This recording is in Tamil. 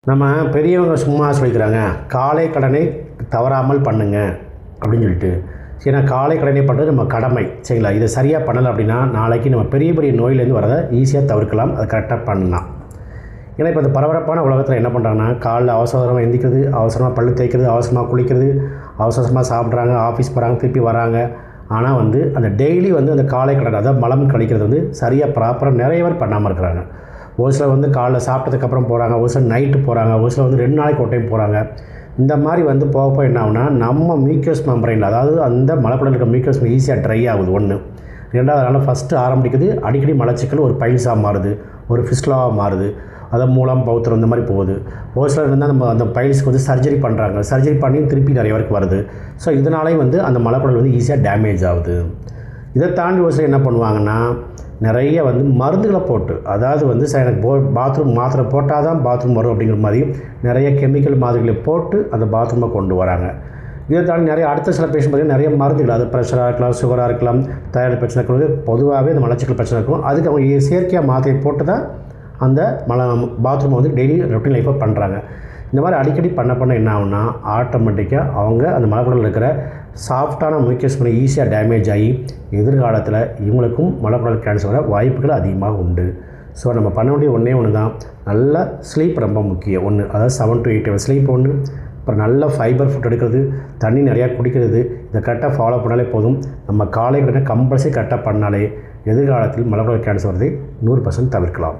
நம்ம பெரியவங்க சும்மா சொல்லிக்கிறாங்க, காலை கடனை தவறாமல் பண்ணுங்க அப்படின்னு சொல்லிட்டு. ஏன்னா காலை கடனை பண்ணுறது நம்ம கடமை, சரிங்களா? இதை சரியாக பண்ணலை அப்படின்னா நாளைக்கு நம்ம பெரிய பெரிய நோயிலேருந்து வரதை ஈஸியாக தவிர்க்கலாம். அதை கரெக்டாக பண்ணலாம். ஏன்னா இப்போ இந்த பரபரப்பான உலகத்தில் என்ன பண்ணுறாங்கன்னா, காலைல அவசரமாக எந்திக்கிறது, அவசரமாக பல்லு தேய்க்கிறது, அவசரமாக குளிக்கிறது, அவசரமாக சாப்பிட்றாங்க, ஆஃபீஸ் போகிறாங்க, திருப்பி வராங்க. ஆனால் அந்த டெய்லி அந்த காலை கடன், அதாவது மலம் கழிக்கிறது சரியாக ப்ராப்பராக நிறைய பேர் பண்ணாமல் இருக்கிறாங்க. ஒரு சிலர் காலைல சாப்பிட்டதுக்கப்புறம் போகிறாங்க, ஒரு சிலர் நைட்டு போகிறாங்க, ஒரு சிலர் 2 நாளைக்கு ஒரு டைம் போகிறாங்க. இந்த மாதிரி போக என்ன ஆகுனா, நம்ம மியூக்கஸ் மெம்பரைன், அதாவது அந்த மலக்குடலில் இருக்க மியூக்கஸ் ஈஸியாக ட்ரை ஆகுது. ஒன்று. ரெண்டாவது, அதனால் ஃபஸ்ட்டு ஆரம்பிக்குது அடிக்கடி மலச்சிக்கல் ஒரு பைல்ஸாக மாறுது, ஒரு ஃபிஸ்லாவாக மாறுது. அதன் மூலம் பௌத்திரம் இந்த மாதிரி போகுது. ஒரு சிலர் நம்ம அந்த பைல்ஸ்க்கு சர்ஜரி பண்ணுறாங்க, சர்ஜரி பண்ணி திருப்பி நிறைய பேருக்கு வருது. ஸோ இதனாலேயும் அந்த மலக்குடல் ஈஸியாக டேமேஜ் ஆகுது. இதை தாண்டி ஒரு சிலர் என்ன பண்ணுவாங்கன்னா, நிறைய மருந்துகளை போட்டு, அதாவது எனக்கு பாத்ரூம் மாத்திரை போட்டால் தான் பாத்ரூம் வரும் அப்படிங்கிற மாதிரி நிறைய கெமிக்கல் மாதிரிகளை போட்டு அந்த பாத்ரூமை கொண்டு வராங்க. இதை தாண்டி நிறைய அடுத்த சில பேஷண்ட் பார்த்திங்கன்னா நிறைய மருந்துகள், அது ப்ரெஷராக இருக்கலாம், சுகராக இருக்கலாம், தைராய்டு பிரச்சனை இருக்கிறது, பொதுவாகவே இந்த மலச்சிக்கல் பிரச்சனை இருக்கும். அதுக்கு அவங்க செயற்கையாக மாத்திரை போட்டு தான் அந்த பாத்ரூமை டெய்லி ரொட்டீன் லைஃப்பை பண்ணுறாங்க. இந்த மாதிரி அடிக்கடி பண்ண என்ன ஆகுனா, ஆட்டோமேட்டிக்காக அவங்க அந்த மலக்குடலில் இருக்கிற சாஃப்டான மியூக்கஸ் ஈஸியாக டேமேஜ் ஆகி எதிர்காலத்தில் இவங்களுக்கும் மலக்குடல் கேன்சர் வர வாய்ப்புகள் அதிகமாக உண்டு. ஸோ நம்ம பண்ண வேண்டிய ஒன்று தான், நல்ல ஸ்லீப் ரொம்ப முக்கியம். ஒன்று, அதாவது 7 to 8 hours ஸ்லீப் ஒன்று. அப்புறம் நல்ல ஃபைபர் ஃபுட் எடுக்கிறது, தண்ணி நிறையா குடிக்கிறது, இதை கரெக்டாக ஃபாலோ பண்ணாலே போதும். நம்ம காலை கடனை கம்பல்சரி கரெக்டாக பண்ணாலே எதிர்காலத்தில் மலக்குடல் கேன்சர் வரதை 100% தவிர்க்கலாம்.